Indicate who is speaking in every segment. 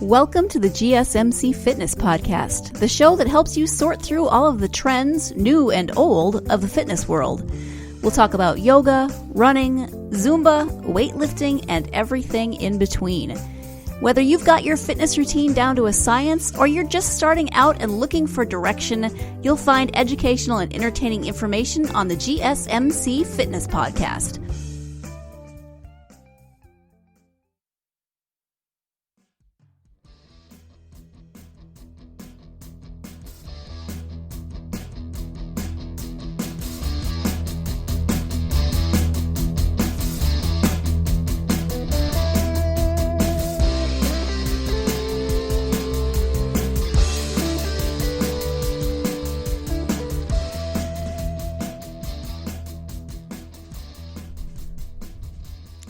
Speaker 1: Welcome to the GSMC Fitness Podcast, the show that helps you sort through all of the trends, new and old, of the fitness world. We'll talk about yoga, running, Zumba, weightlifting, and everything in between. Whether you've got your fitness routine down to a science or you're just starting out and looking for direction, you'll find educational and entertaining information on the GSMC Fitness Podcast.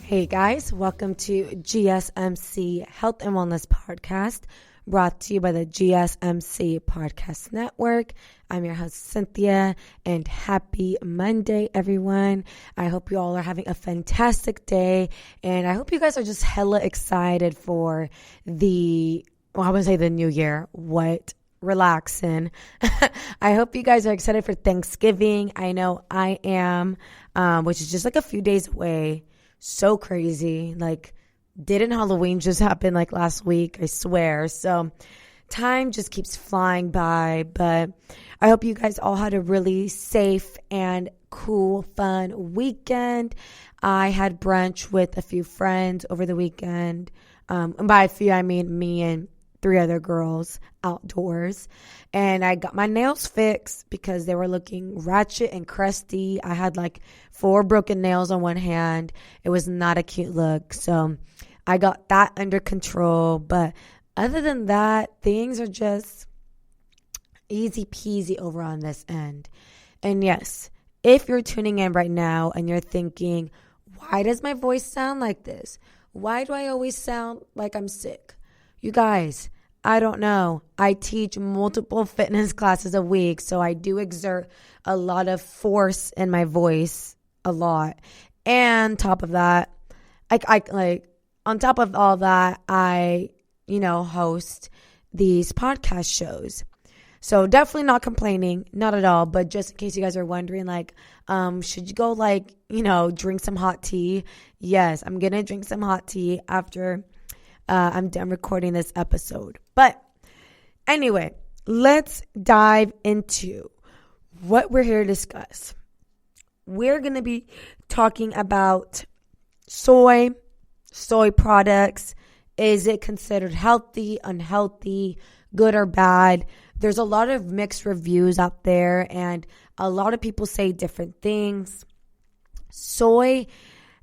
Speaker 2: Hey guys, welcome to GSMC Health and Wellness Podcast, brought to you by the GSMC Podcast Network. I'm your host, Cynthia, and happy Monday, everyone. I hope you all are having a fantastic day, and I hope you guys are just hella excited for I wouldn't say the new year, relaxing. I hope you guys are excited for Thanksgiving. I know I am, which is just like a few days away. So crazy. Didn't Halloween just happen last week? I swear. So time just keeps flying by, but I hope you guys all had a really safe and cool, fun weekend. I had brunch with a few friends over the weekend. And by a few, I mean me and 3 other girls outdoors, and I got my nails fixed because they were looking ratchet and crusty. I had 4 broken nails on one hand. It was not a cute look, so I got that under control. But other than that, things are just easy peasy over on this end. And yes, if you're tuning in right now and you're thinking, why does my voice sound like this? Why do I always sound like I'm sick? You guys, I don't know. I teach multiple fitness classes a week, so I do exert a lot of force in my voice, a lot. And top of that, on top of all that, I host these podcast shows. So definitely not complaining, not at all. But just in case you guys are wondering, should you go drink some hot tea? Yes, I'm gonna drink some hot tea after I'm done recording this episode. But anyway, let's dive into what we're here to discuss. We're going to be talking about soy products. Is it considered healthy, unhealthy, good or bad? There's a lot of mixed reviews out there, and a lot of people say different things. Soy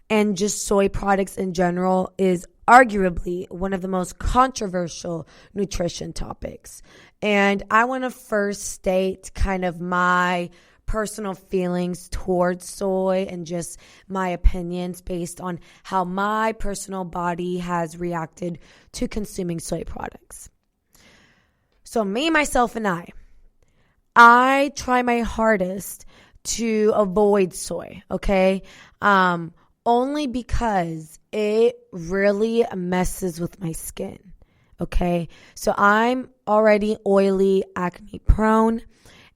Speaker 2: and just soy products in general is arguably one of the most controversial nutrition topics. And I want to first state kind of my personal feelings towards soy and just my opinions based on how my personal body has reacted to consuming soy products. So me, myself, and I try my hardest to avoid soy, okay? Only because it really messes with my skin, okay? So I'm already oily, acne prone,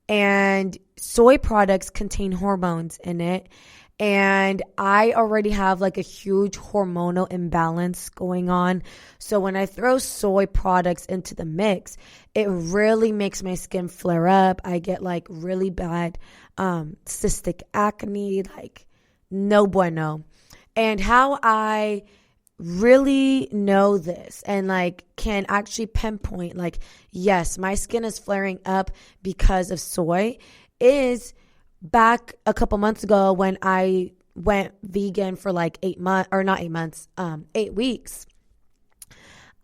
Speaker 2: and soy products contain hormones in it, and I already have a huge hormonal imbalance going on. So when I throw soy products into the mix, it really makes my skin flare up. I get really bad cystic acne, no bueno. And how I really know this and can actually pinpoint yes, my skin is flaring up because of soy is back a couple months ago when I went vegan for 8 months, or not 8 months, 8 weeks.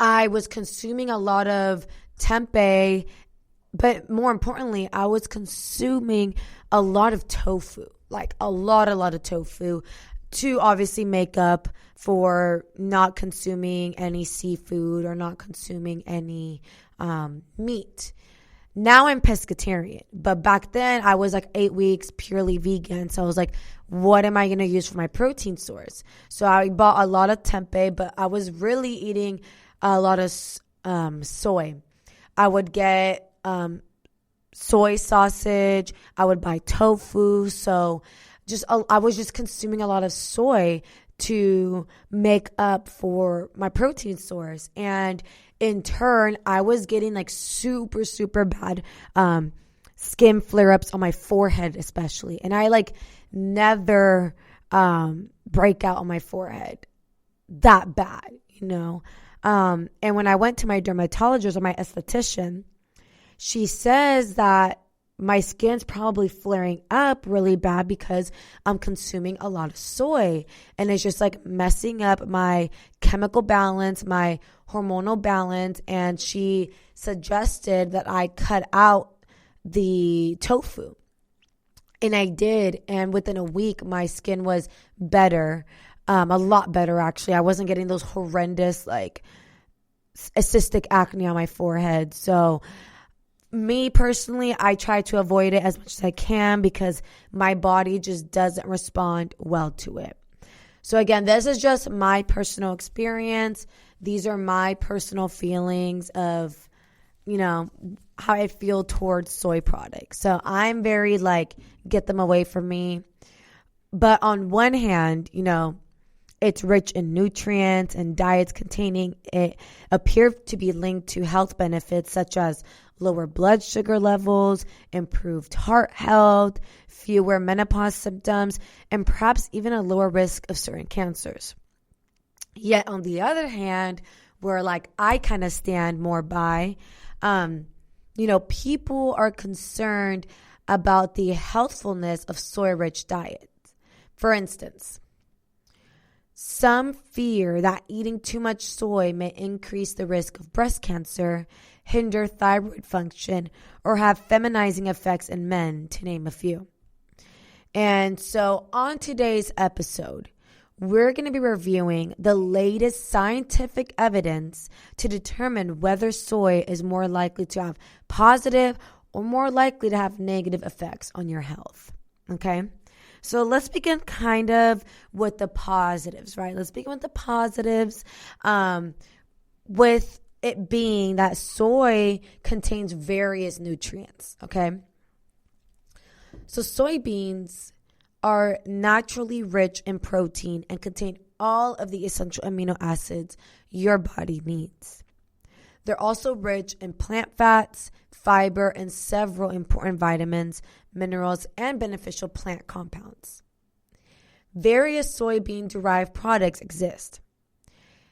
Speaker 2: I was consuming a lot of tempeh, but more importantly, I was consuming a lot of tofu, a lot of tofu, to obviously make up for not consuming any seafood or not consuming any meat. Now I'm pescatarian, but back then I was 8 weeks purely vegan. So I was what am I going to use for my protein source? So I bought a lot of tempeh, but I was really eating a lot of soy. I would get soy sausage. I would buy tofu. So I was just consuming a lot of soy to make up for my protein source. And in turn, I was getting like super, super bad skin flare-ups on my forehead especially. And I like never break out on my forehead that bad, you know. And when I went to my dermatologist or my esthetician, she says that my skin's probably flaring up really bad because I'm consuming a lot of soy, and it's just like messing up my chemical balance, my hormonal balance. And she suggested that I cut out the tofu, and I did. And within a week, my skin was better, a lot better actually. I wasn't getting those horrendous like cystic acne on my forehead. So me personally, I try to avoid it as much as I can because my body just doesn't respond well to it. So again, this is just my personal experience. These are my personal feelings of, you know, how I feel towards soy products. So I'm very like, get them away from me. But on one hand, you know, it's rich in nutrients, and diets containing it appear to be linked to health benefits such as lower blood sugar levels, improved heart health, fewer menopause symptoms, and perhaps even a lower risk of certain cancers. Yet on the other hand, where like I kind of stand more by, you know, people are concerned about the healthfulness of soy-rich diets. For instance, some fear that eating too much soy may increase the risk of breast cancer, hinder thyroid function, or have feminizing effects in men, to name a few. And so on today's episode, we're going to be reviewing the latest scientific evidence to determine whether soy is more likely to have positive or more likely to have negative effects on your health. Okay? So let's begin kind of with the positives, right? Let's begin with the positives, with it being that soy contains various nutrients, okay? So soybeans are naturally rich in protein and contain all of the essential amino acids your body needs. They're also rich in plant fats, fiber, and several important vitamins, minerals, and beneficial plant compounds. Various soybean-derived products exist.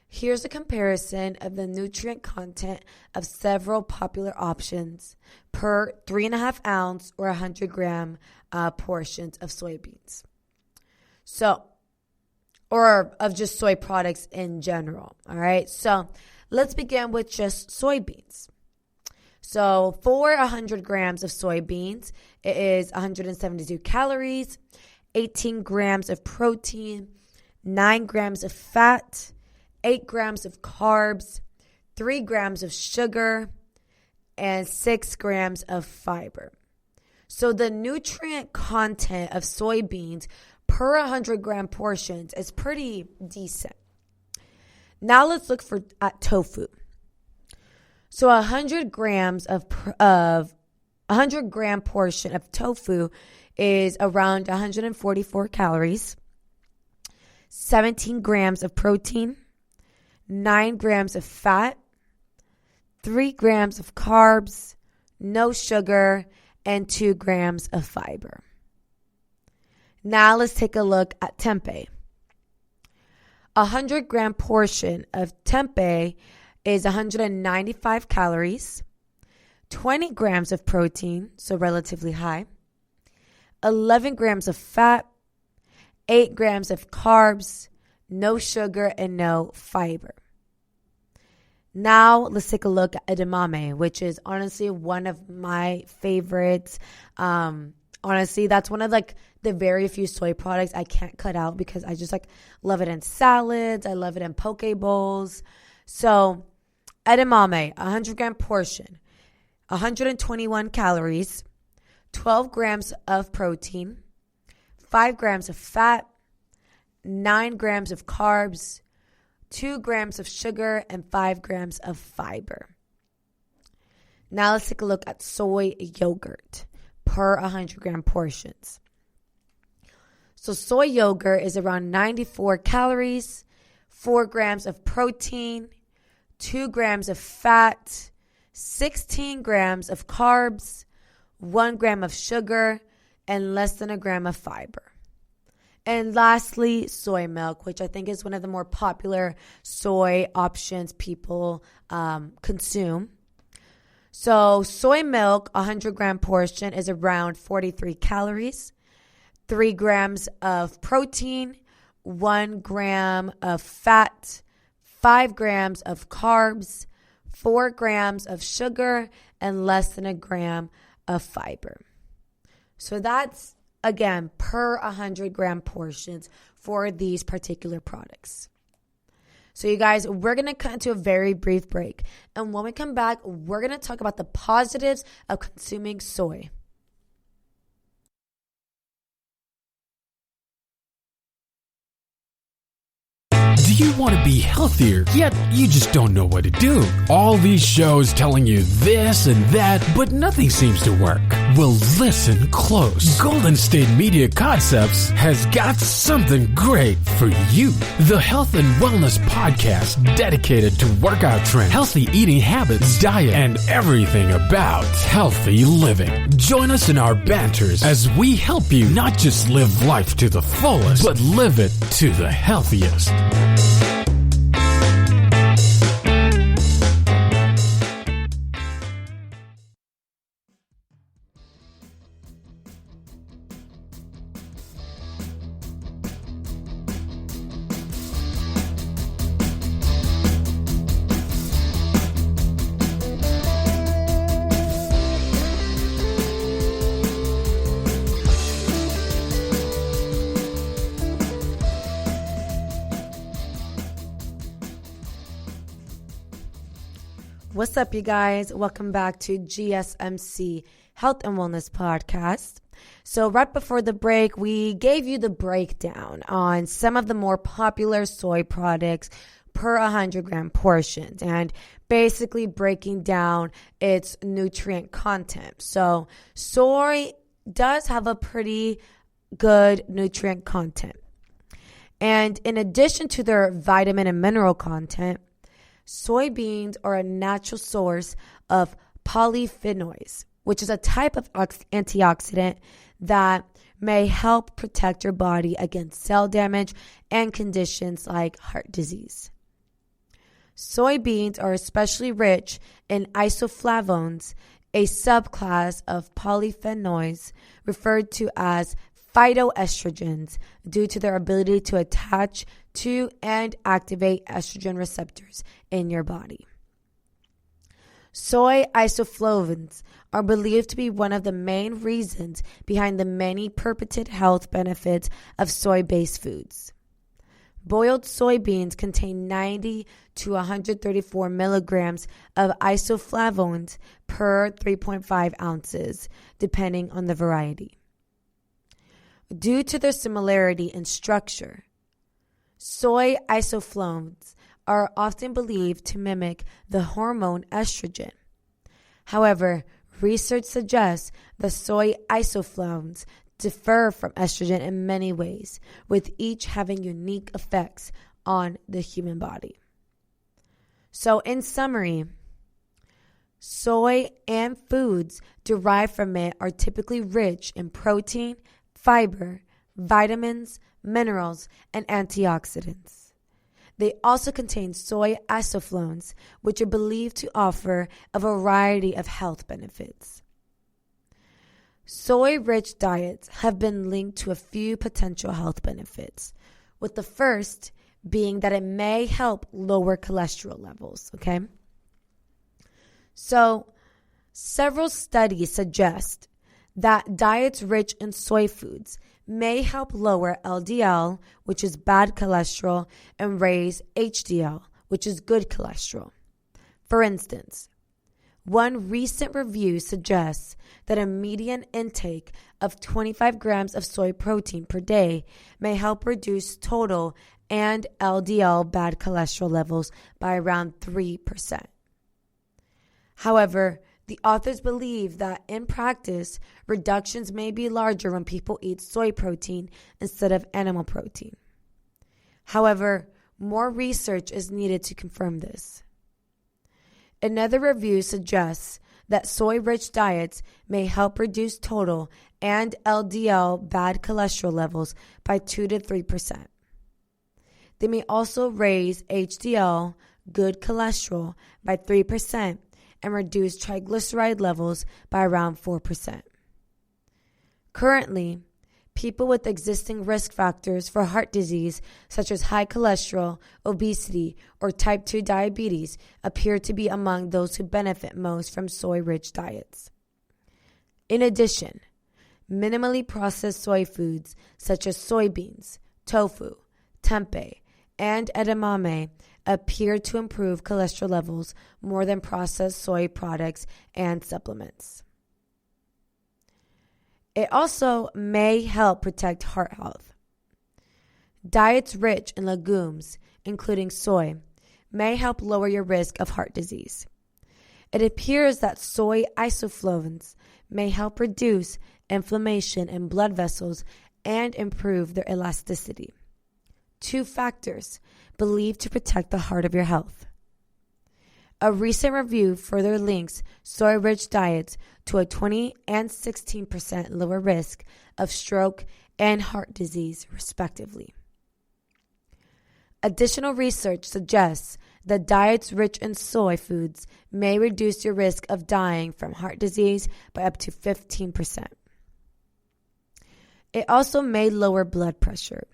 Speaker 2: Here's a comparison of the nutrient content of several popular options per 3.5 ounce or 100 gram portions of soybeans. So, or of just soy products in general. All right. So let's begin with just soybeans. So for 100 grams of soybeans, it is 172 calories, 18 grams of protein, 9 grams of fat, 8 grams of carbs, 3 grams of sugar, and 6 grams of fiber. So the nutrient content of soybeans per 100 gram portions is pretty decent. Now let's look at tofu. So 100 grams of 100 gram portion of tofu is around 144 calories, 17 grams of protein, 9 grams of fat, 3 grams of carbs, no sugar, and 2 grams of fiber. Now let's take a look at tempeh. 100 gram portion of tempeh is 195 calories, 20 grams of protein, so relatively high, 11 grams of fat, 8 grams of carbs, no sugar, and no fiber. Now let's take a look at edamame, which is honestly one of my favorites. Honestly, that's one of like the very few soy products I can't cut out because I just like love it in salads. I love it in poke bowls. So edamame, 100 gram portion, 121 calories, 12 grams of protein, 5 grams of fat, 9 grams of carbs, 2 grams of sugar, and 5 grams of fiber. Now let's take a look at soy yogurt per 100 gram portions. So soy yogurt is around 94 calories, 4 grams of protein, 2 grams of fat, 16 grams of carbs, 1 gram of sugar, and less than a gram of fiber. And lastly, soy milk, which I think is one of the more popular soy options people consume. So soy milk, 100 gram portion, is around 43 calories, 3 grams of protein, 1 gram of fat, 5 grams of carbs, 4 grams of sugar, and less than a gram of fiber. So that's, again, per 100 gram portions for these particular products. So you guys, we're going to cut into a very brief break. And when we come back, we're going to talk about the positives of consuming soy.
Speaker 3: Do you want to be healthier, yet you just don't know what to do? All these shows telling you this and that, but nothing seems to work. Well, listen close. Golden State Media Concepts has got something great for you. The Health and Wellness Podcast, dedicated to workout trends, healthy eating habits, diet, and everything about healthy living. Join us in our banters as we help you not just live life to the fullest, but live it to the healthiest.
Speaker 2: What's up, you guys? Welcome back to GSMC Health and Wellness Podcast. So right before the break, we gave you the breakdown on some of the more popular soy products per 100 gram portions and basically breaking down its nutrient content. So soy does have a pretty good nutrient content. And in addition to their vitamin and mineral content, soybeans are a natural source of polyphenols, which is a type of antioxidant that may help protect your body against cell damage and conditions like heart disease. Soybeans are especially rich in isoflavones, a subclass of polyphenols referred to as phytoestrogens due to their ability to attach to and activate estrogen receptors in your body. Soy isoflavones are believed to be one of the main reasons behind the many purported health benefits of soy-based foods. Boiled soybeans contain 90 to 134 milligrams of isoflavones per 3.5 ounces, depending on the variety. Due to their similarity in structure, soy isoflavones are often believed to mimic the hormone estrogen. However, research suggests that soy isoflavones differ from estrogen in many ways, with each having unique effects on the human body. So in summary, soy and foods derived from it are typically rich in protein, fiber, vitamins, minerals, and antioxidants. They also contain soy isoflavones, which are believed to offer a variety of health benefits. Soy-rich diets have been linked to a few potential health benefits, with the first being that it may help lower cholesterol levels, okay? So, several studies suggest that diets rich in soy foods may help lower LDL, which is bad cholesterol, and raise HDL, which is good cholesterol. For instance, one recent review suggests that a median intake of 25 grams of soy protein per day may help reduce total and LDL bad cholesterol levels by around 3%. However, the authors believe that in practice, reductions may be larger when people eat soy protein instead of animal protein. However, more research is needed to confirm this. Another review suggests that soy-rich diets may help reduce total and LDL bad cholesterol levels by 2 to 3%. They may also raise HDL, good cholesterol, by 3% and reduce triglyceride levels by around 4%. Currently, people with existing risk factors for heart disease, such as high cholesterol, obesity, or type 2 diabetes, appear to be among those who benefit most from soy-rich diets. In addition, minimally processed soy foods, such as soybeans, tofu, tempeh, and edamame, appear to improve cholesterol levels more than processed soy products and supplements. It also may help protect heart health. Diets rich in legumes, including soy, may help lower your risk of heart disease. It appears that soy isoflavones may help reduce inflammation in blood vessels and improve their elasticity. 2 factors believed to protect the heart of your health. A recent review further links soy-rich diets to a 20 and 16% lower risk of stroke and heart disease, respectively. Additional research suggests that diets rich in soy foods may reduce your risk of dying from heart disease by up to 15%. It also may lower blood pressure.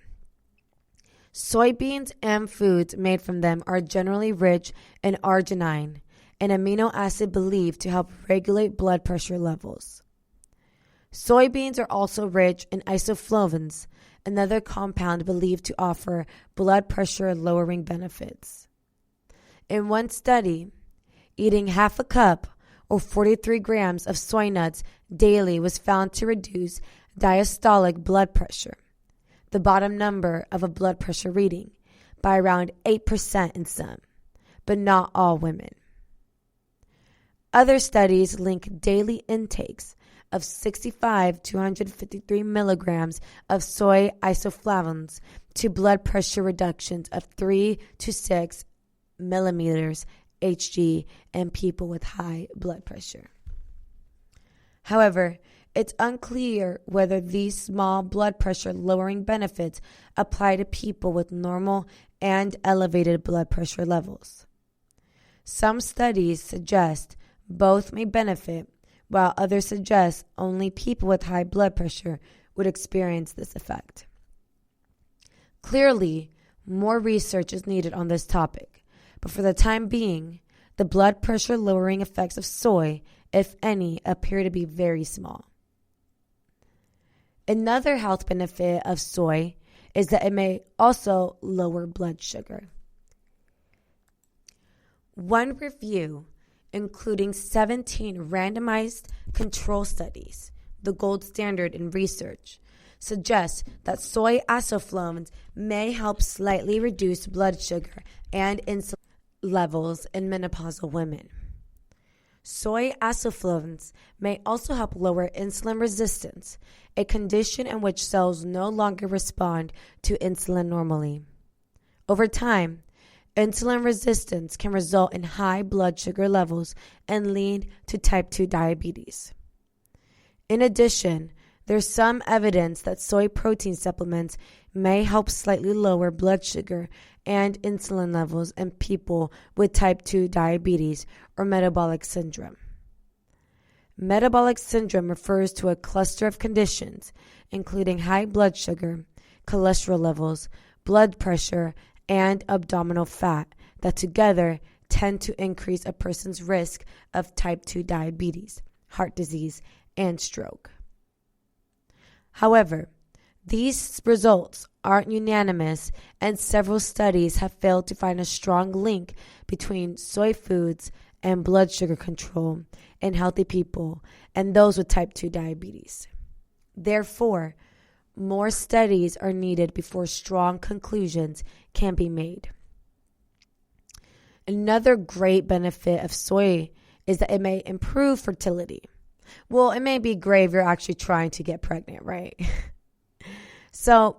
Speaker 2: Soybeans and foods made from them are generally rich in arginine, an amino acid believed to help regulate blood pressure levels. Soybeans are also rich in isoflavones, another compound believed to offer blood pressure lowering benefits. In one study, eating half a cup or 43 grams of soy nuts daily was found to reduce diastolic blood pressure, the bottom number of a blood pressure reading, by around 8% in some, but not all women. Other studies link daily intakes of 65 to 153 milligrams of soy isoflavones to blood pressure reductions of 3 to 6 millimeters Hg in people with high blood pressure. However, it's unclear whether these small blood pressure lowering benefits apply to people with normal and elevated blood pressure levels. Some studies suggest both may benefit, while others suggest only people with high blood pressure would experience this effect. Clearly, more research is needed on this topic, but for the time being, the blood pressure lowering effects of soy, if any, appear to be very small. Another health benefit of soy is that it may also lower blood sugar. One review, including 17 randomized control studies, the gold standard in research, suggests that soy isoflavones may help slightly reduce blood sugar and insulin levels in menopausal women. Soy isoflavones may also help lower insulin resistance, a condition in which cells no longer respond to insulin normally. Over time, insulin resistance can result in high blood sugar levels and lead to type 2 diabetes. In addition, there's some evidence that soy protein supplements may help slightly lower blood sugar and insulin levels in people with type 2 diabetes or metabolic syndrome. Metabolic syndrome refers to a cluster of conditions, including high blood sugar, cholesterol levels, blood pressure, and abdominal fat, that together tend to increase a person's risk of type 2 diabetes, heart disease, and stroke. However, these results aren't unanimous, and several studies have failed to find a strong link between soy foods and blood sugar control in healthy people and those with type 2 diabetes. Therefore, more studies are needed before strong conclusions can be made. Another great benefit of soy is that it may improve fertility. Well, it may be great if you're actually trying to get pregnant, right? So,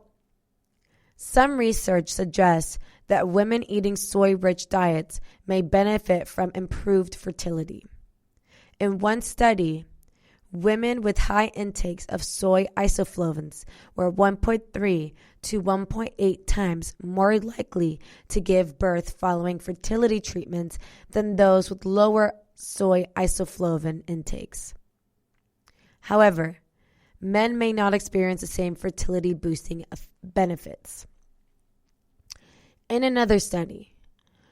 Speaker 2: some research suggests that women eating soy-rich diets may benefit from improved fertility. In one study, women with high intakes of soy isoflavones were 1.3 to 1.8 times more likely to give birth following fertility treatments than those with lower soy isoflavone intakes. However, men may not experience the same fertility boosting benefits. In another study,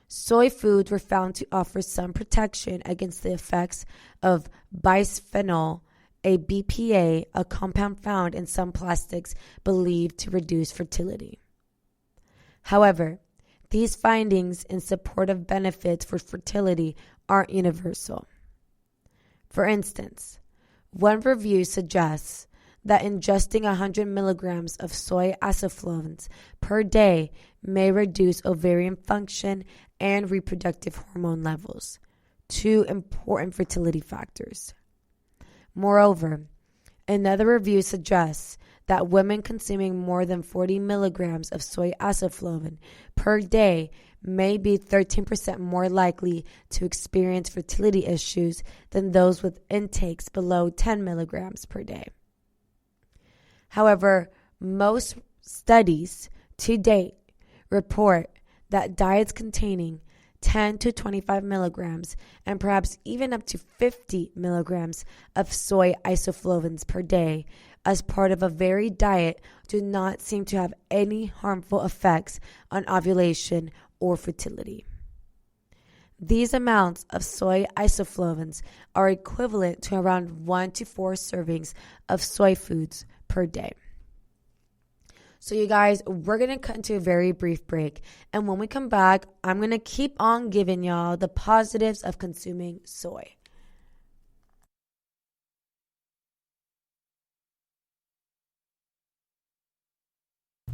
Speaker 2: soy foods were found to offer some protection against the effects of bisphenol A, BPA, a compound found in some plastics believed to reduce fertility. However, these findings in support of benefits for fertility aren't universal. For instance, one review suggests that ingesting 100 milligrams of soy isoflavones per day may reduce ovarian function and reproductive hormone levels, two important fertility factors. Moreover, another review suggests that women consuming more than 40 milligrams of soy isoflavone per day may be 13% more likely to experience fertility issues than those with intakes below 10 milligrams per day. However, most studies to date report that diets containing 10 to 25 milligrams and perhaps even up to 50 milligrams of soy isoflavones per day as part of a varied diet do not seem to have any harmful effects on ovulation or fertility. These amounts of soy isoflavones are equivalent to around 1 to 4 servings of soy foods per day. So you guys, we're going to cut into a very brief break. And when we come back, I'm going to keep on giving y'all the positives of consuming soy.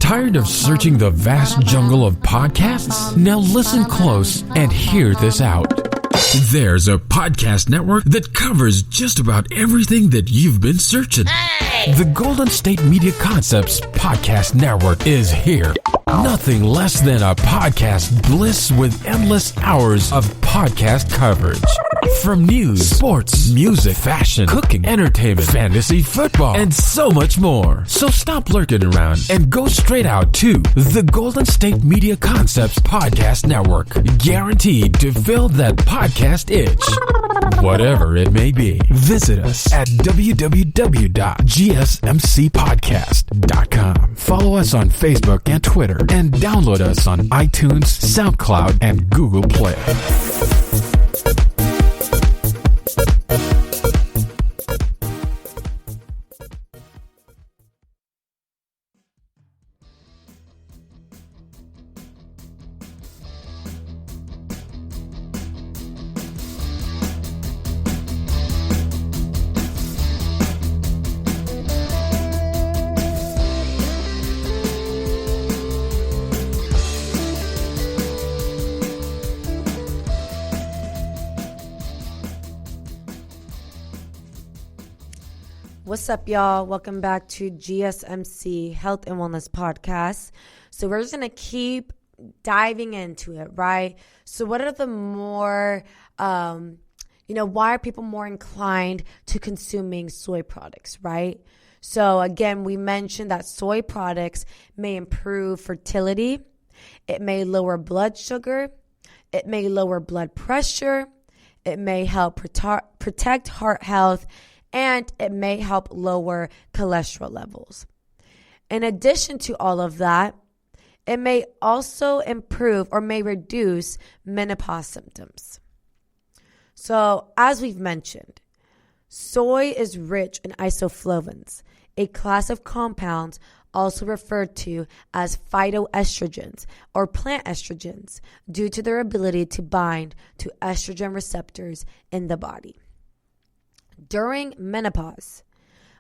Speaker 3: Tired of searching the vast jungle of podcasts? Now listen close and hear this out. There's a podcast network that covers just about everything that you've been searching. Hey! The Golden State Media Concepts Podcast Network is here. Nothing less than a podcast bliss with endless hours of podcast coverage. From news, sports, music, fashion, cooking, entertainment, fantasy, football, and so much more. So stop lurking around and go straight out to the Golden State Media Concepts Podcast Network. Guaranteed to fill that podcast itch. Whatever it may be. Visit us at www.gsmcpodcast.com. Follow us on Facebook and Twitter, and download us on iTunes, SoundCloud, and Google Play.
Speaker 2: What's up, y'all? Welcome back to GSMC Health and Wellness Podcast. So we're just going to keep diving into it, right? So what are the more, why are people more inclined to consuming soy products, right? So again, we mentioned that soy products may improve fertility. It may lower blood sugar. It may lower blood pressure. It may help protect heart health, and it may help lower cholesterol levels. In addition to all of that, it may also improve or may reduce menopause symptoms. So, as we've mentioned, soy is rich in isoflavones, a class of compounds also referred to as phytoestrogens or plant estrogens, due to their ability to bind to estrogen receptors in the body. During menopause,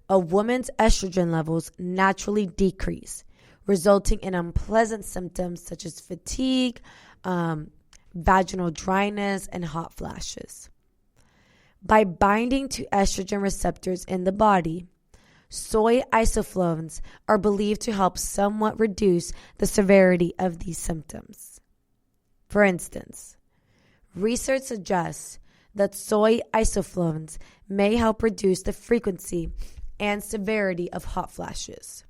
Speaker 2: a woman's estrogen levels naturally decrease, resulting in unpleasant symptoms such as fatigue, vaginal dryness, and hot flashes. By binding to estrogen receptors in the body, soy isoflavones are believed to help somewhat reduce the severity of these symptoms. For instance, research suggests that soy isoflavones may help reduce the frequency and severity of hot flashes.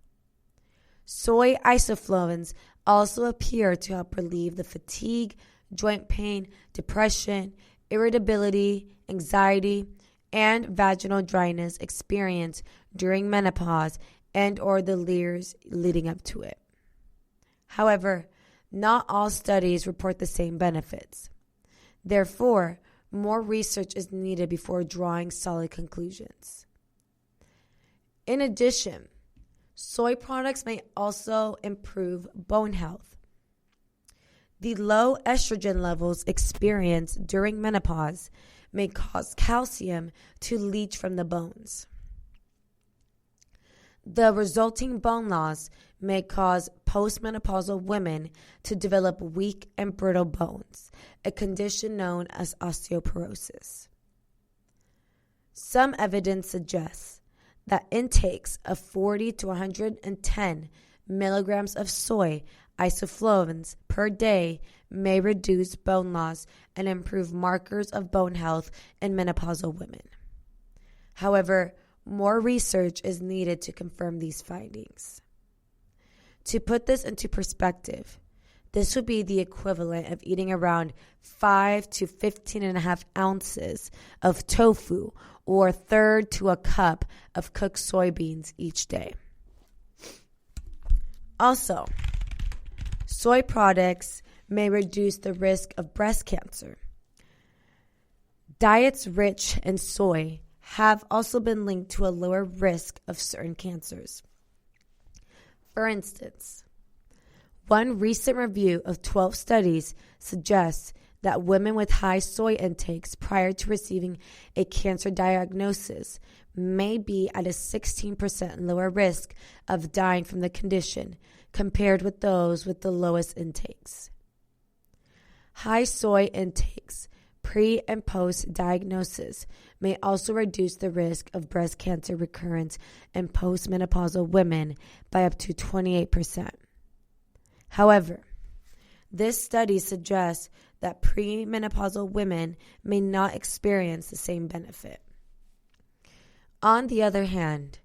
Speaker 2: Soy isoflavones also appear to help relieve the fatigue, joint pain, depression, irritability, anxiety, and vaginal dryness experienced during menopause and or the years leading up to it. However, not all studies report the same benefits. Therefore, more research is needed before drawing solid conclusions. In addition, soy products may also improve bone health. The low estrogen levels experienced during menopause may cause calcium to leach from the bones. The resulting bone loss may cause postmenopausal women to develop weak and brittle bones, a condition known as osteoporosis. Some evidence suggests that intakes of 40 to 110 milligrams of soy isoflavones per day may reduce bone loss and improve markers of bone health in menopausal women. However, more research is needed to confirm these findings. To put this into perspective, this would be the equivalent of eating around 5 to 15.5 ounces of tofu or a third to a cup of cooked soybeans each day. Also, soy products may reduce the risk of breast cancer. Diets rich in soy have also been linked to a lower risk of certain cancers. For instance, one recent review of 12 studies suggests that women with high soy intakes prior to receiving a cancer diagnosis may be at a 16% lower risk of dying from the condition compared with those with the lowest intakes. High soy intakes pre and post diagnosis may also reduce the risk of breast cancer recurrence in postmenopausal women by up to 28%. However, this study suggests that premenopausal women may not experience the same benefit. On the other hand,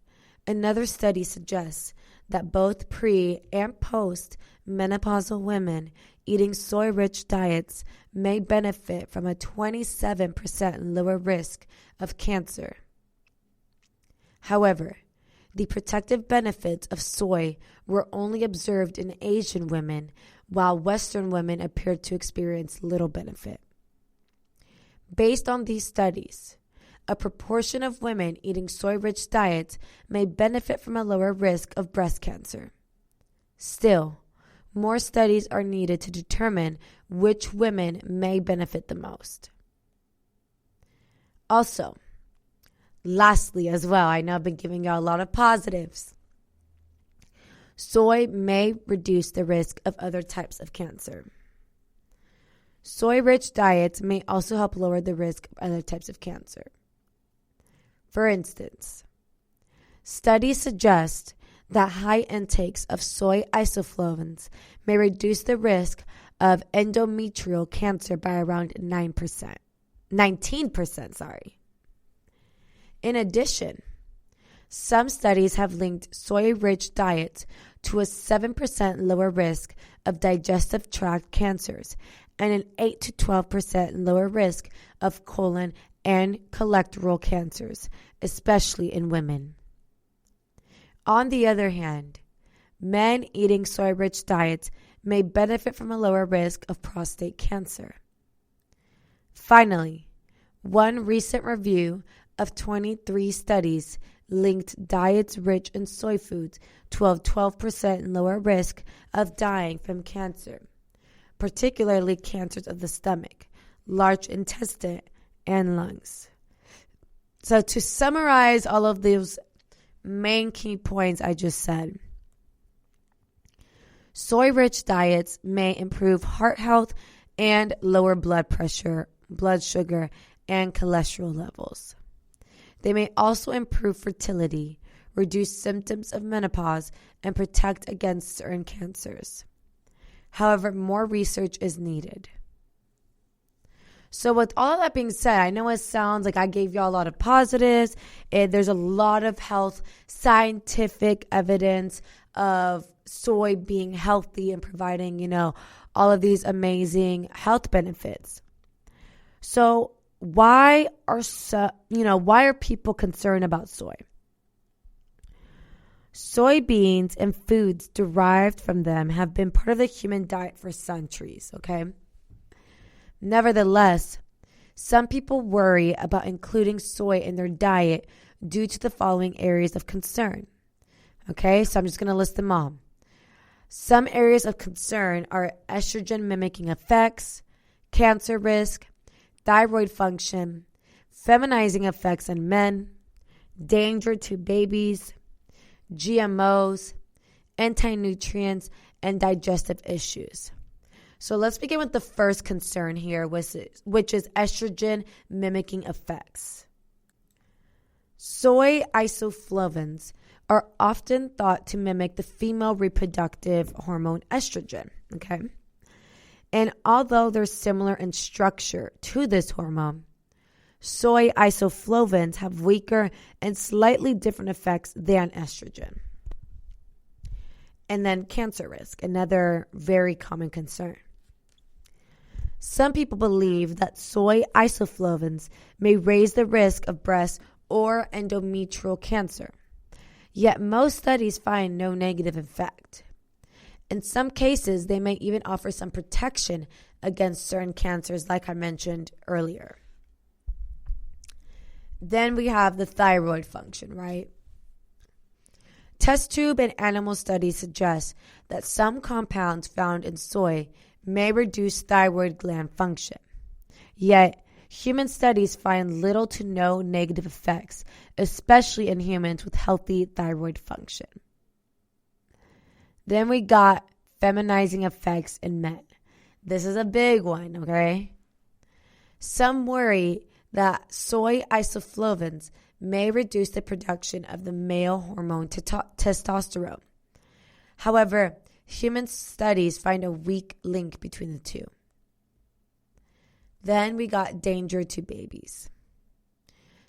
Speaker 2: another study suggests that both pre- and post-menopausal women eating soy-rich diets may benefit from a 27% lower risk of cancer. However, the protective benefits of soy were only observed in Asian women, while Western women appeared to experience little benefit. Based on these studies, a proportion of women eating soy-rich diets may benefit from a lower risk of breast cancer. Still, more studies are needed to determine which women may benefit the most. Also, lastly as well, I know I've been giving y'all a lot of positives. Soy may reduce the risk of other types of cancer. Soy-rich diets may also help lower the risk of other types of cancer. For instance, studies suggest that high intakes of soy isoflavones may reduce the risk of endometrial cancer by around 19%. In addition, some studies have linked soy-rich diets to a 7% lower risk of digestive tract cancers and an 8 to 12% lower risk of colon and colorectal cancers, especially in women. On the other hand, men eating soy-rich diets may benefit from a lower risk of prostate cancer. Finally, one recent review of 23 studies linked diets rich in soy foods to a 12% lower risk of dying from cancer, particularly cancers of the stomach, large intestine, and lungs. So to summarize all of those main key points I just said. Soy-rich diets may improve heart health and lower blood pressure, blood sugar, and cholesterol levels. They may also improve fertility, reduce symptoms of menopause, and protect against certain cancers. However, more research is needed. So with all of that being said, I know it sounds like I gave y'all a lot of positives, and there's a lot of health scientific evidence of soy being healthy and providing, all of these amazing health benefits. So why are people concerned about soy? Soybeans and foods derived from them have been part of the human diet for centuries, okay? Nevertheless, some people worry about including soy in their diet due to the following areas of concern. Okay, so I'm just going to list them all. Some areas of concern are estrogen mimicking effects, cancer risk, thyroid function, feminizing effects in men, danger to babies, GMOs, anti-nutrients, and digestive issues. So let's begin with the first concern here, which is estrogen mimicking effects. Soy isoflavones are often thought to mimic the female reproductive hormone estrogen, okay? And although they're similar in structure to this hormone, soy isoflavones have weaker and slightly different effects than estrogen. And then cancer risk, another very common concern. Some people believe that soy isoflavones may raise the risk of breast or endometrial cancer. Yet most studies find no negative effect. In some cases, they may even offer some protection against certain cancers, like I mentioned earlier. Then we have the thyroid function, right? Test tube and animal studies suggest that some compounds found in soy may reduce thyroid gland function. Yet, human studies find little to no negative effects, especially in humans with healthy thyroid function. Then we got feminizing effects in men. This is a big one, okay? Some worry that soy isoflavones may reduce the production of the male hormone testosterone. However, human studies find a weak link between the two. Then we got danger to babies.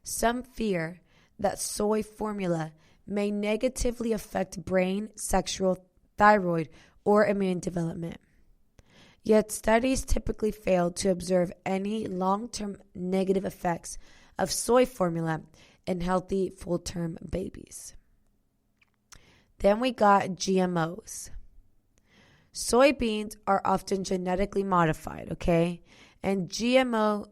Speaker 2: Some fear that soy formula may negatively affect brain, sexual, thyroid, or immune development. Yet studies typically fail to observe any long-term negative effects of soy formula in healthy full-term babies. Then we got GMOs. Soybeans are often genetically modified, okay? And GMO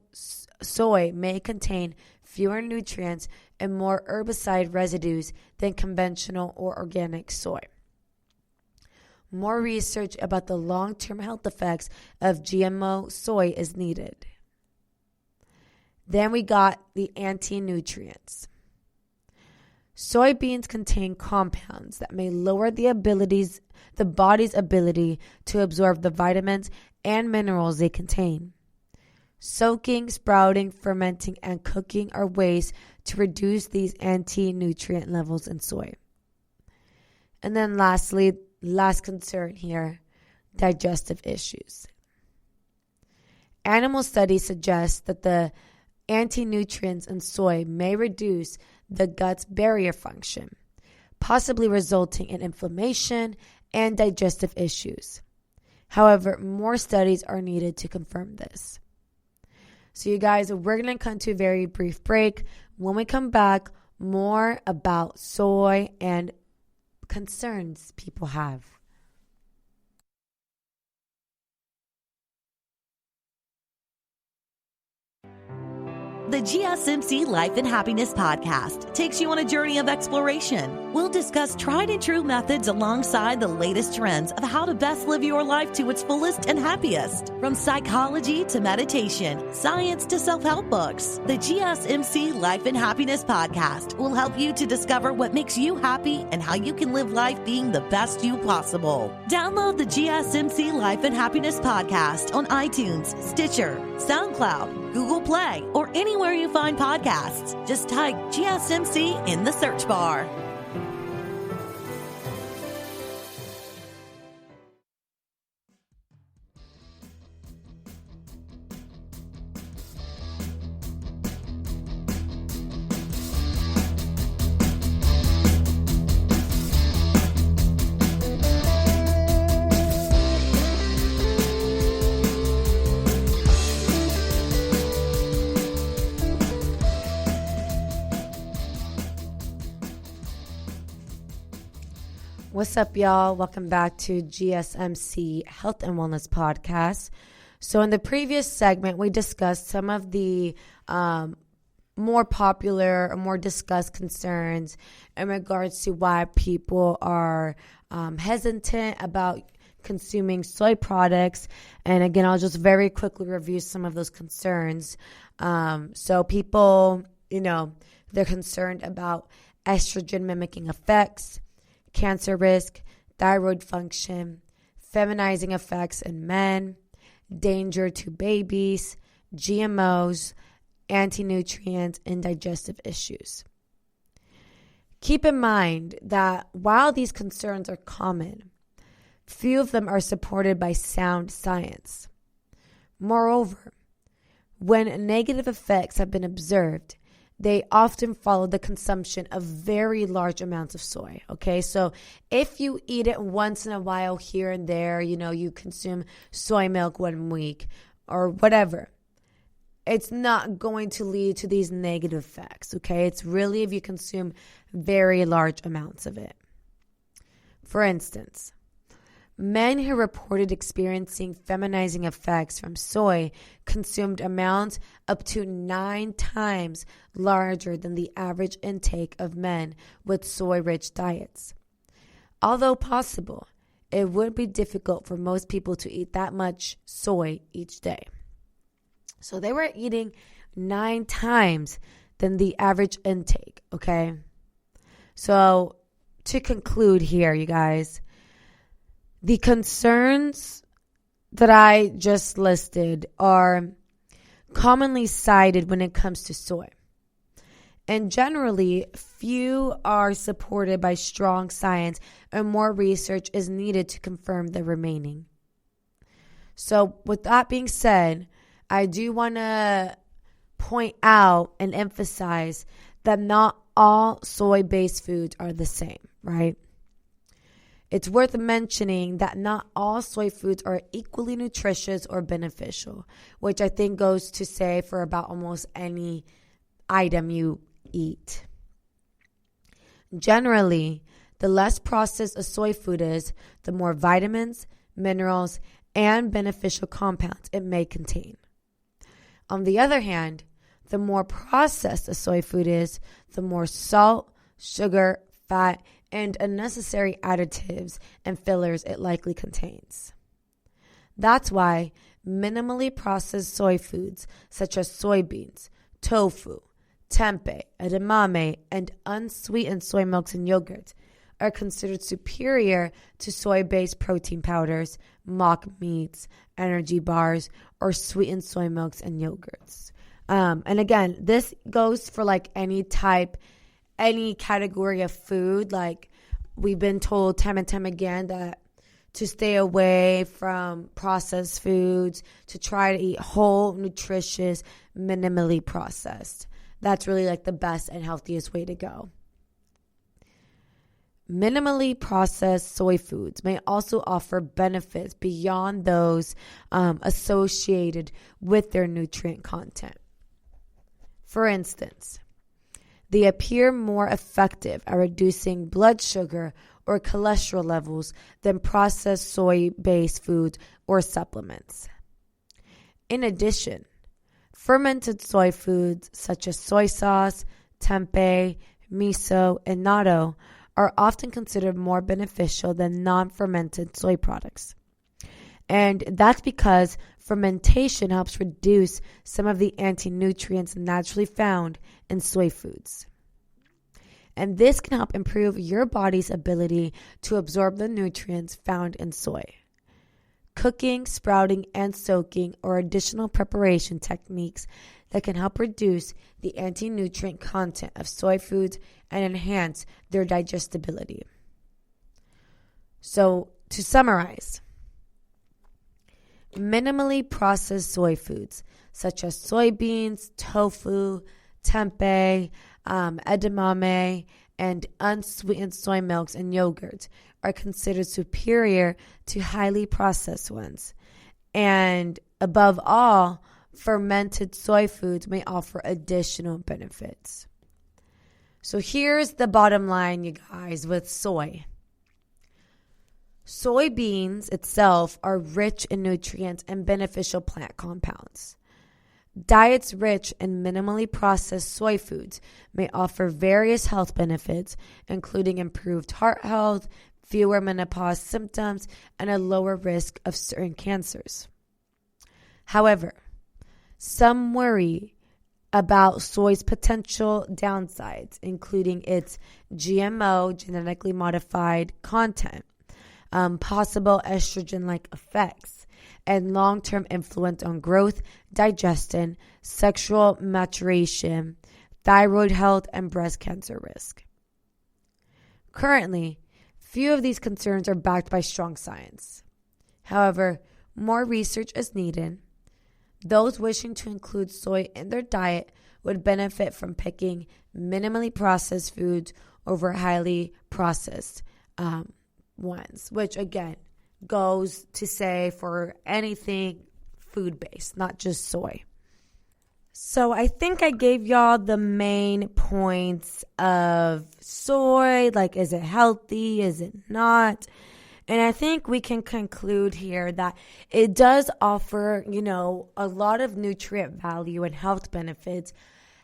Speaker 2: soy may contain fewer nutrients and more herbicide residues than conventional or organic soy. More research about the long-term health effects of GMO soy is needed. Then we got the anti-nutrients. Soybeans contain compounds that may lower the body's ability to absorb the vitamins and minerals they contain. Soaking, sprouting, fermenting, and cooking are ways to reduce these anti-nutrient levels in soy. And then lastly, last concern here, digestive issues. Animal studies suggest that the anti-nutrients in soy may reduce the gut's barrier function, possibly resulting in inflammation and digestive issues. However, more studies are needed to confirm this. So you guys, we're going to come to a very brief break. When we come back, more about soy and concerns people have.
Speaker 4: The GSMC Life and Happiness podcast takes you on a journey of exploration. We'll discuss tried and true methods alongside the latest trends of how to best live your life to its fullest and happiest. From psychology to meditation, science to self-help books, the GSMC Life and Happiness podcast will help you to discover what makes you happy and how you can live life being the best you possible. Download the GSMC Life and Happiness podcast on iTunes, Stitcher, SoundCloud, Google Play, or anywhere you find podcasts. Just type GSMC in the search bar.
Speaker 2: What's up, y'all? Welcome back to GSMC Health and Wellness Podcast. So in the previous segment, we discussed some of the more popular or more discussed concerns in regards to why people are hesitant about consuming soy products. And again, I'll just very quickly review some of those concerns. So people, they're concerned about estrogen mimicking effects, cancer risk, thyroid function, feminizing effects in men, danger to babies, GMOs, anti-nutrients, and digestive issues. Keep in mind that while these concerns are common, few of them are supported by sound science. Moreover, when negative effects have been observed, they often follow the consumption of very large amounts of soy, okay? So if you eat it once in a while here and there, you consume soy milk 1 week or whatever, it's not going to lead to these negative effects, okay? It's really if you consume very large amounts of it. For instance, men who reported experiencing feminizing effects from soy consumed amounts up to 9 times larger than the average intake of men with soy-rich diets. Although possible, it would be difficult for most people to eat that much soy each day. So they were eating 9 times than the average intake, okay? So to conclude here, you guys, the concerns that I just listed are commonly cited when it comes to soy. And generally, few are supported by strong science, and more research is needed to confirm the remaining. So with that being said, I do want to point out and emphasize that not all soy-based foods are the same, right? It's worth mentioning that not all soy foods are equally nutritious or beneficial, which I think goes to say for about almost any item you eat. Generally, the less processed a soy food is, the more vitamins, minerals, and beneficial compounds it may contain. On the other hand, the more processed a soy food is, the more salt, sugar, fat, and unnecessary additives and fillers it likely contains. That's why minimally processed soy foods such as soybeans, tofu, tempeh, edamame, and unsweetened soy milks and yogurts are considered superior to soy-based protein powders, mock meats, energy bars, or sweetened soy milks and yogurts. And again, this goes for like any category of food. Like we've been told time and time again that to stay away from processed foods, to try to eat whole, nutritious, minimally processed. That's really like the best and healthiest way to go. Minimally processed soy foods may also offer benefits beyond those associated with their nutrient content. For instance, they appear more effective at reducing blood sugar or cholesterol levels than processed soy-based foods or supplements. In addition, Fermented soy foods such as soy sauce, tempeh, miso, and natto are often considered more beneficial than non-fermented soy products. And that's because fermentation helps reduce some of the anti-nutrients naturally found in soy foods. And this can help improve your body's ability to absorb the nutrients found in soy. Cooking, sprouting, and soaking are additional preparation techniques that can help reduce the anti-nutrient content of soy foods and enhance their digestibility. So, to summarize, minimally processed soy foods such as soybeans, tofu, tempeh, edamame, and unsweetened soy milks and yogurts are considered superior to highly processed ones. And above all, fermented soy foods may offer additional benefits. So here's the bottom line, you guys, with soy. Soybeans itself are rich in nutrients and beneficial plant compounds. Diets rich in minimally processed soy foods may offer various health benefits, including improved heart health, fewer menopause symptoms, and a lower risk of certain cancers. However, some worry about soy's potential downsides, including its GMO, genetically modified content, possible estrogen-like effects, and long-term influence on growth, digestion, sexual maturation, thyroid health, and breast cancer risk. Currently, few of these concerns are backed by strong science. However, more research is needed. Those wishing to include soy in their diet would benefit from picking minimally processed foods over highly processed ones, which again goes to say for anything food-based, not just soy. So I think I gave y'all the main points of soy, like is it healthy, is it not? And I think we can conclude here that it does offer, a lot of nutrient value and health benefits.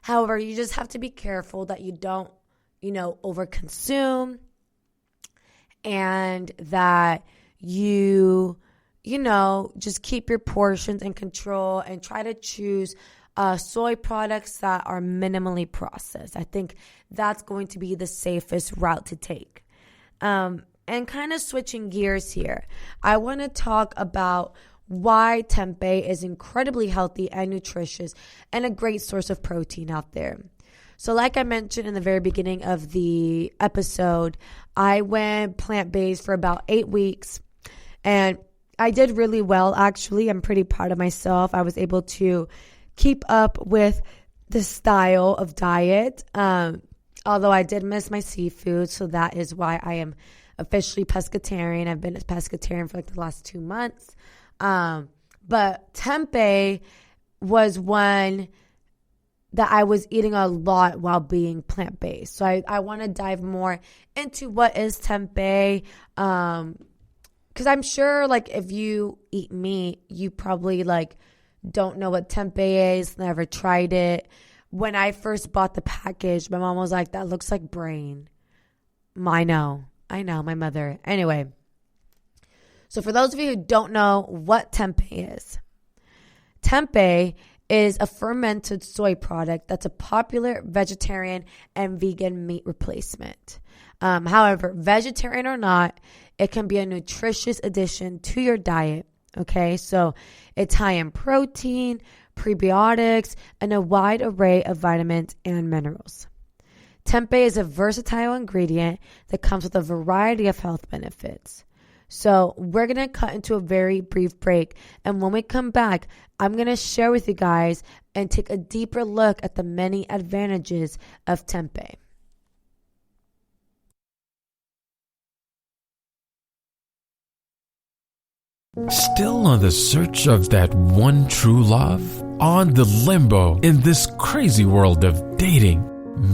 Speaker 2: However, you just have to be careful that you don't, overconsume, and that you just keep your portions in control and try to choose soy products that are minimally processed. I think that's going to be the safest route to take. And kind of switching gears here, I want to talk about why tempeh is incredibly healthy and nutritious and a great source of protein out there. So like I mentioned in the very beginning of the episode, I went plant-based for about 8 weeks, and I did really well, actually. I'm pretty proud of myself. I was able to keep up with the style of diet, although I did miss my seafood, so that is why I am officially pescatarian. I've been a pescatarian for the last 2 months. But tempeh was one that I was eating a lot while being plant-based. So I want to dive more into what is tempeh. Because I'm sure if you eat meat, you probably don't know what tempeh is, never tried it. When I first bought the package, my mom was like, that looks like brain. I know, my mother. Anyway, so for those of you who don't know what tempeh is a fermented soy product that's a popular vegetarian and vegan meat replacement. However, vegetarian or not, it can be a nutritious addition to your diet. Okay, so it's high in protein, prebiotics, and a wide array of vitamins and minerals. Tempeh is a versatile ingredient that comes with a variety of health benefits. So we're going to cut into a very brief break. And when we come back, I'm going to share with you guys and take a deeper look at the many advantages of tempeh.
Speaker 3: Still on the search of that one true love? On the limbo in this crazy world of dating,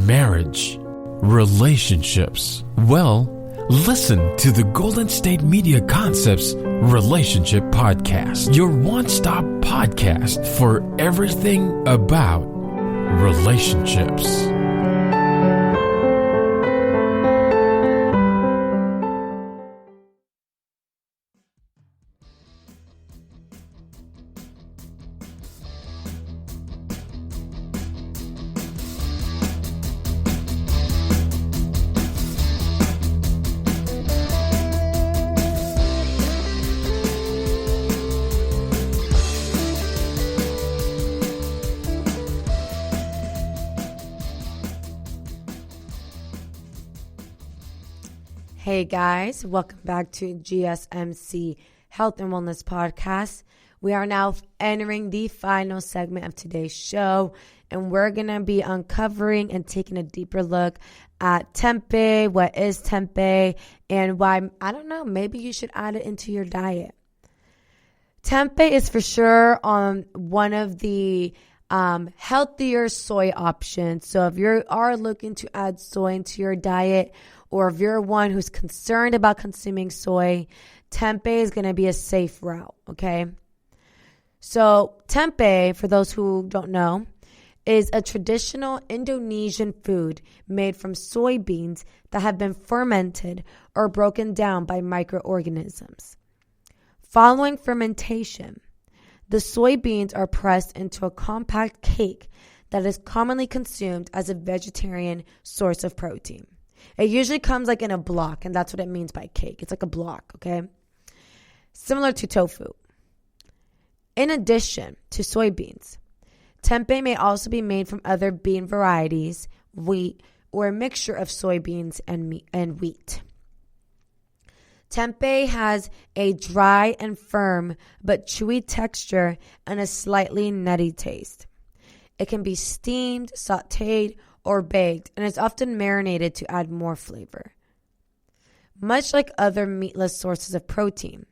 Speaker 3: marriage, relationships? Well, Listen to the Golden State Media Concepts Relationship Podcast, your one-stop podcast for everything about relationships.
Speaker 2: Hey guys, welcome back to GSMC Health and Wellness Podcast. We are now entering the final segment of today's show, and we're going to be uncovering and taking a deeper look at tempeh, what is tempeh, and why, I don't know, maybe you should add it into your diet. Tempeh is for sure one of the healthier soy options. So if you are looking to add soy into your diet, or if you're one who's concerned about consuming soy, tempeh is going to be a safe route, okay? So tempeh, for those who don't know, is a traditional Indonesian food made from soybeans that have been fermented or broken down by microorganisms. Following fermentation, the soybeans are pressed into a compact cake that is commonly consumed as a vegetarian source of protein. It usually comes like in a block, and that's what it means by cake. It's like a block, okay? Similar to tofu. In addition to soybeans, tempeh may also be made from other bean varieties, wheat, or a mixture of soybeans and wheat. Tempeh has a dry and firm but chewy texture and a slightly nutty taste. It can be steamed, sautéed, or baked, and is often marinated to add more flavor. Much like other meatless sources of protein,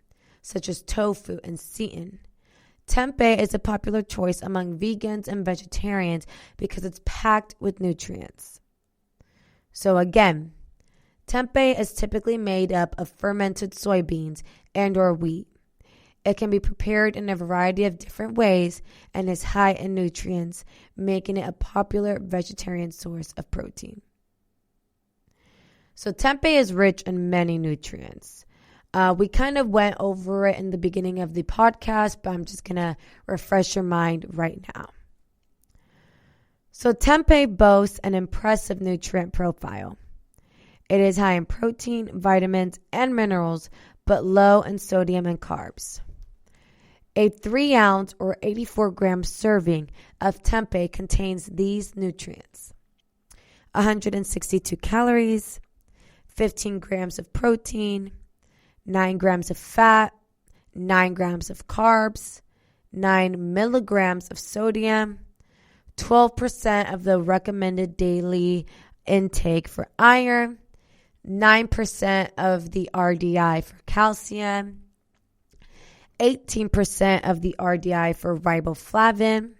Speaker 2: such as tofu and seitan, tempeh is a popular choice among vegans and vegetarians because it's packed with nutrients. So again, tempeh is typically made up of fermented soybeans and or wheat. It can be prepared in a variety of different ways and is high in nutrients, making it a popular vegetarian source of protein. So tempeh is rich in many nutrients. We kind of went over it in the beginning of the podcast, but I'm just going to refresh your mind right now. So tempeh boasts an impressive nutrient profile. It is high in protein, vitamins, and minerals, but low in sodium and carbs. A 3-ounce or 84-gram serving of tempeh contains these nutrients: 162 calories, 15 grams of protein, 9 grams of fat, 9 grams of carbs, 9 milligrams of sodium, 12% of the recommended daily intake for iron, 9% of the RDI for calcium, 18% of the RDI for riboflavin,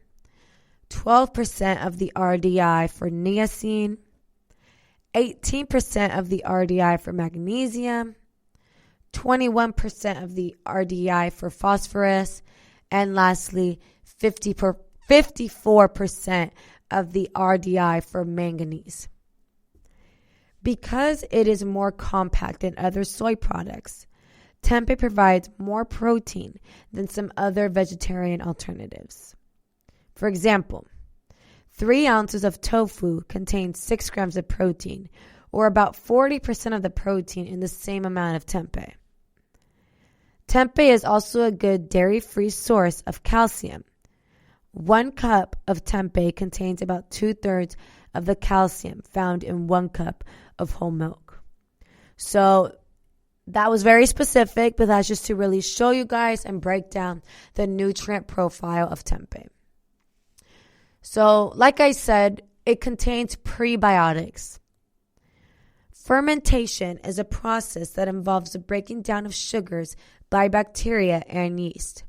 Speaker 2: 12% of the RDI for niacin, 18% of the RDI for magnesium, 21% of the RDI for phosphorus, and lastly, 54% of the RDI for manganese. Because it is more compact than other soy products, tempeh provides more protein than some other vegetarian alternatives. For example, 3 ounces of tofu contains 6 grams of protein, or about 40% of the protein in the same amount of tempeh. Tempeh is also a good dairy-free source of calcium. 1 cup of tempeh contains about 2/3 of the calcium found in 1 cup of whole milk. So that was very specific, but that's just to really show you guys and break down the nutrient profile of tempeh. So, like I said, it contains prebiotics. Fermentation is a process that involves the breaking down of sugars by bacteria and yeast.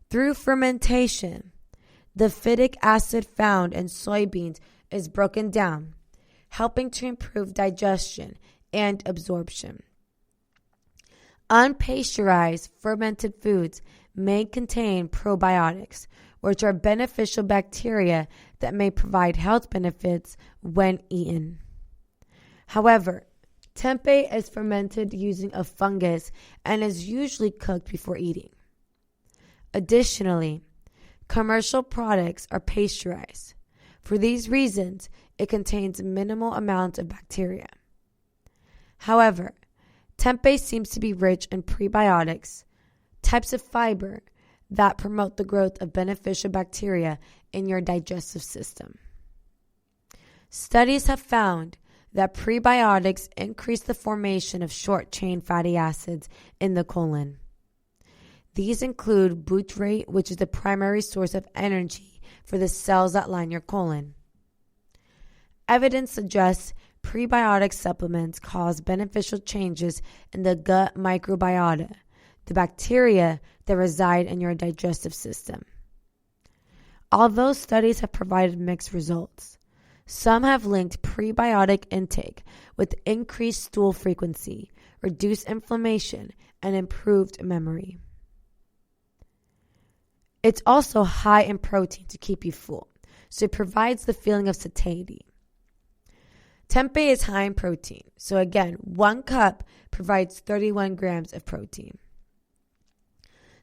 Speaker 2: Through fermentation, the phytic acid found in soybeans is broken down, helping to improve digestion and absorption. Unpasteurized fermented foods may contain probiotics, which are beneficial bacteria that may provide health benefits when eaten. However, tempeh is fermented using a fungus and is usually cooked before eating. Additionally, commercial products are pasteurized. For these reasons, it contains minimal amounts of bacteria. However, tempeh seems to be rich in prebiotics, types of fiber that promote the growth of beneficial bacteria in your digestive system. Studies have found that prebiotics increase the formation of short-chain fatty acids in the colon. These include butyrate, which is the primary source of energy for the cells that line your colon. Evidence suggests prebiotic supplements cause beneficial changes in the gut microbiota, the bacteria that reside in your digestive system. Although studies have provided mixed results, some have linked prebiotic intake with increased stool frequency, reduced inflammation, and improved memory. It's also high in protein to keep you full, so it provides the feeling of satiety. Tempeh is high in protein, so again, 1 cup provides 31 grams of protein.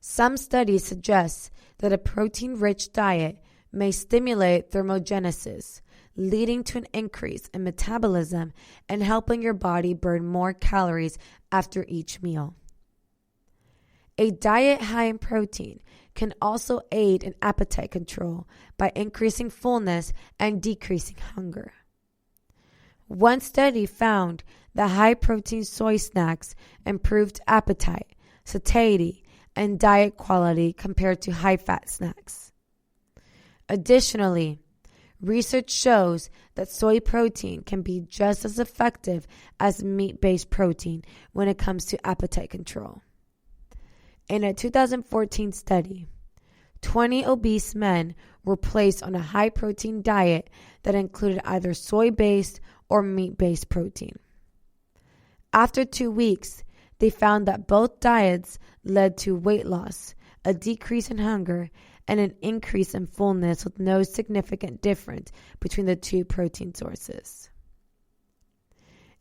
Speaker 2: Some studies suggest that a protein-rich diet may stimulate thermogenesis, leading to an increase in metabolism and helping your body burn more calories after each meal. A diet high in protein can also aid in appetite control by increasing fullness and decreasing hunger. One study found that high-protein soy snacks improved appetite, satiety, and diet quality compared to high-fat snacks. Additionally, research shows that soy protein can be just as effective as meat-based protein when it comes to appetite control. In a 2014 study, 20 obese men were placed on a high-protein diet that included either soy-based or meat-based protein. After 2 weeks, they found that both diets led to weight loss, a decrease in hunger, and an increase in fullness with no significant difference between the two protein sources.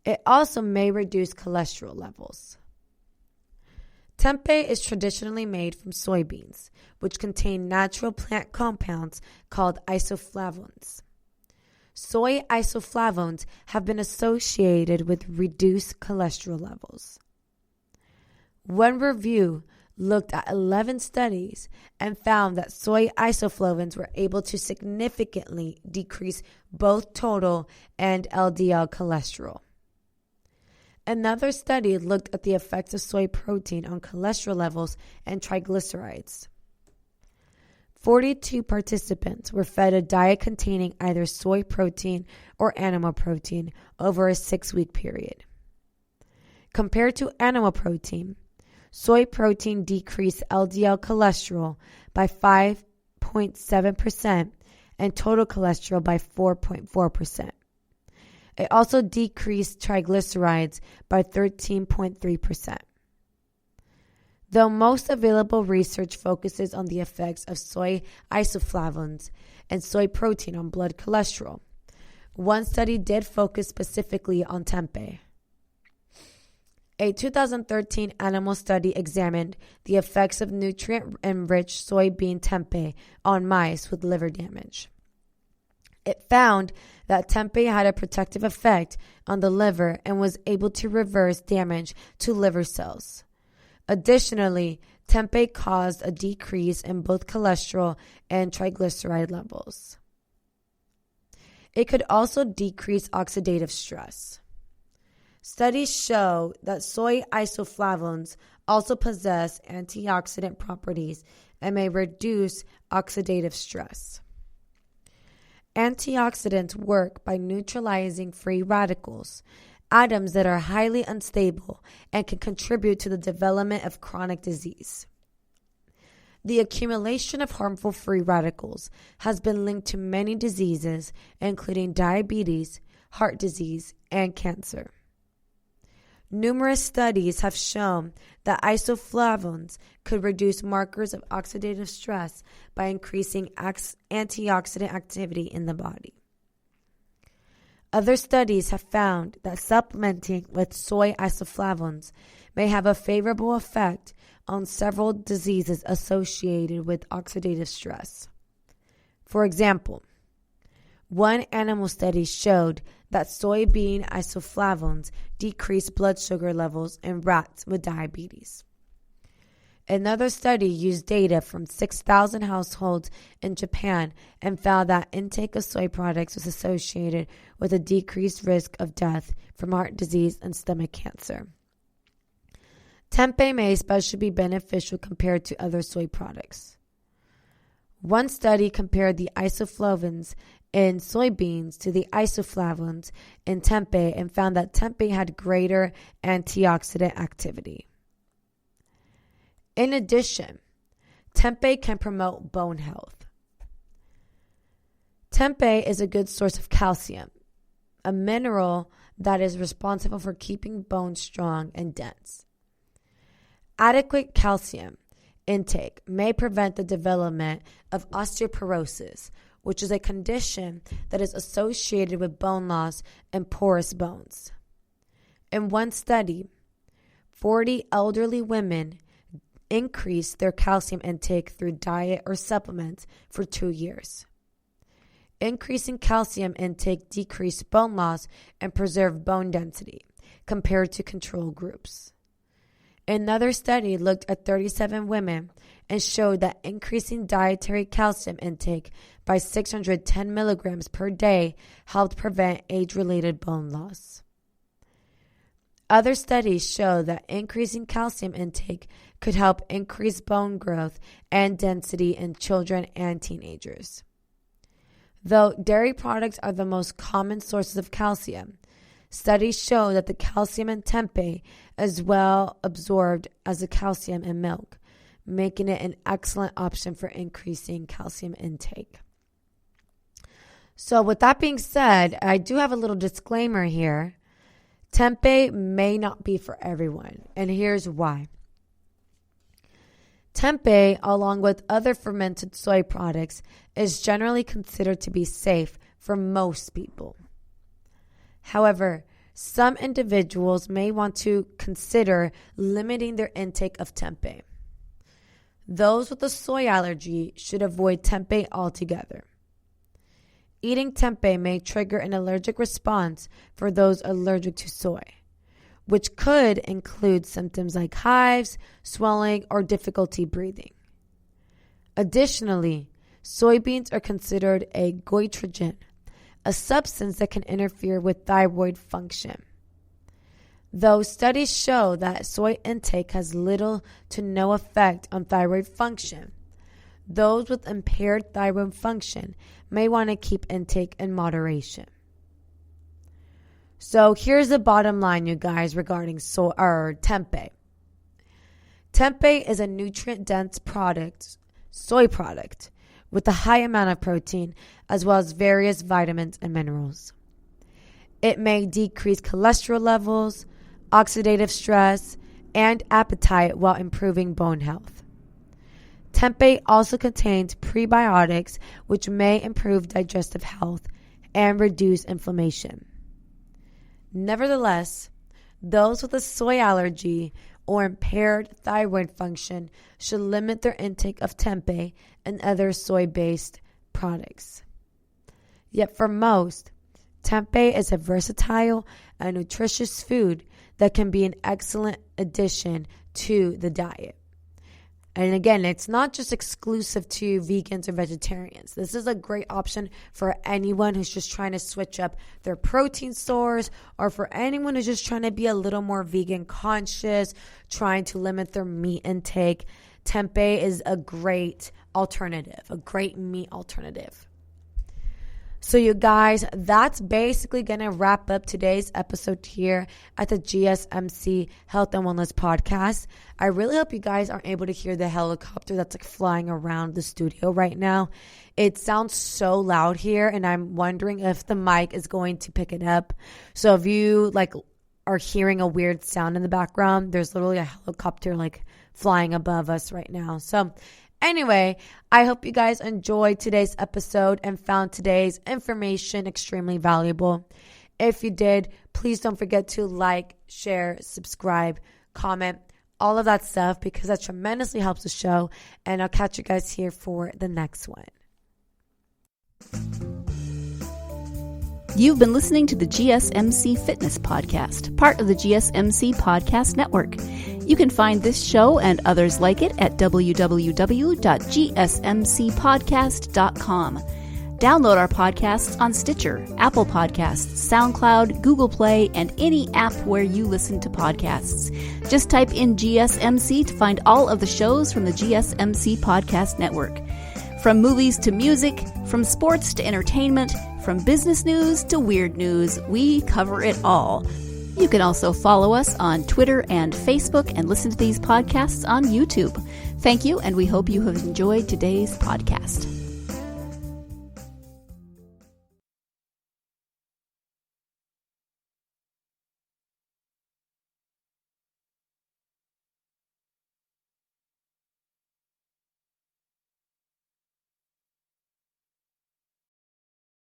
Speaker 2: It also may reduce cholesterol levels. Tempeh is traditionally made from soybeans, which contain natural plant compounds called isoflavones. Soy isoflavones have been associated with reduced cholesterol levels. One review looked at 11 studies and found that soy isoflavones were able to significantly decrease both total and LDL cholesterol. Another study looked at the effects of soy protein on cholesterol levels and triglycerides. 42 participants were fed a diet containing either soy protein or animal protein over a 6-week period. Compared to animal protein, soy protein decreased LDL cholesterol by 5.7% and total cholesterol by 4.4%. It also decreased triglycerides by 13.3%. Though most available research focuses on the effects of soy isoflavones and soy protein on blood cholesterol, one study did focus specifically on tempeh. A 2013 animal study examined the effects of nutrient-enriched soybean tempeh on mice with liver damage. It found that tempeh had a protective effect on the liver and was able to reverse damage to liver cells. Additionally, tempeh caused a decrease in both cholesterol and triglyceride levels. It could also decrease oxidative stress. Studies show that soy isoflavones also possess antioxidant properties and may reduce oxidative stress. Antioxidants work by neutralizing free radicals, atoms that are highly unstable and can contribute to the development of chronic disease. The accumulation of harmful free radicals has been linked to many diseases, including diabetes, heart disease, and cancer. Numerous studies have shown that isoflavones could reduce markers of oxidative stress by increasing antioxidant activity in the body. Other studies have found that supplementing with soy isoflavones may have a favorable effect on several diseases associated with oxidative stress. For example, one animal study showed that soybean isoflavones decreased blood sugar levels in rats with diabetes. Another study used data from 6,000 households in Japan and found that intake of soy products was associated with a decreased risk of death from heart disease and stomach cancer. Tempeh may especially be beneficial compared to other soy products. One study compared the isoflavones in soybeans to the isoflavones in tempeh and found that tempeh had greater antioxidant activity. In addition, tempeh can promote bone health. Tempeh is a good source of calcium, a mineral that is responsible for keeping bones strong and dense. Adequate calcium intake may prevent the development of osteoporosis, which is a condition that is associated with bone loss and porous bones. In one study, 40 elderly women increased their calcium intake through diet or supplements for 2 years. Increasing calcium intake decreased bone loss and preserved bone density compared to control groups. Another study looked at 37 women and showed that increasing dietary calcium intake by 610 milligrams per day helped prevent age-related bone loss. Other studies show that increasing calcium intake could help increase bone growth and density in children and teenagers. Though dairy products are the most common sources of calcium, studies show that the calcium in tempeh is well absorbed as the calcium in milk, making it an excellent option for increasing calcium intake. So with that being said, I do have a little disclaimer here. Tempeh may not be for everyone, and here's why. Tempeh, along with other fermented soy products, is generally considered to be safe for most people. However, some individuals may want to consider limiting their intake of tempeh. Those with a soy allergy should avoid tempeh altogether. Eating tempeh may trigger an allergic response for those allergic to soy, which could include symptoms like hives, swelling, or difficulty breathing. Additionally, soybeans are considered a goitrogen, a substance that can interfere with thyroid function. Though studies show that soy intake has little to no effect on thyroid function, those with impaired thyroid function may want to keep intake in moderation. So here's the bottom line, you guys, regarding tempeh. Tempeh is a nutrient-dense soy product, with a high amount of protein, as well as various vitamins and minerals. It may decrease cholesterol levels, oxidative stress, and appetite while improving bone health. Tempeh also contains prebiotics, which may improve digestive health and reduce inflammation. Nevertheless, those with a soy allergy or impaired thyroid function should limit their intake of tempeh and other soy-based products. Yet for most, tempeh is a versatile and nutritious food that can be an excellent addition to the diet. And again, it's not just exclusive to vegans or vegetarians. This is a great option for anyone who's just trying to switch up their protein source, or for anyone who's just trying to be a little more vegan conscious, trying to limit their meat intake. Tempeh is a great alternative, a great meat alternative. So you guys, that's basically going to wrap up today's episode here at the GSMC Health and Wellness Podcast. I really hope you guys are able to hear the helicopter that's like flying around the studio right now. It sounds so loud here, and I'm wondering if the mic is going to pick it up. So if you are hearing a weird sound in the background, there's literally a helicopter like flying above us right now. So anyway, I hope you guys enjoyed today's episode and found today's information extremely valuable. If you did, please don't forget to like, share, subscribe, comment, all of that stuff, because that tremendously helps the show. And I'll catch you guys here for the next one.
Speaker 1: You've been listening to the GSMC Fitness Podcast, part of the GSMC Podcast Network. You can find this show and others like it at www.gsmcpodcast.com. Download our podcasts on Stitcher, Apple Podcasts, SoundCloud, Google Play, and any app where you listen to podcasts. Just type in GSMC to find all of the shows from the GSMC Podcast Network. From movies to music, from sports to entertainment, from business news to weird news, we cover it all. You can also follow us on Twitter and Facebook and listen to these podcasts on YouTube. Thank you, and we hope you have enjoyed today's podcast.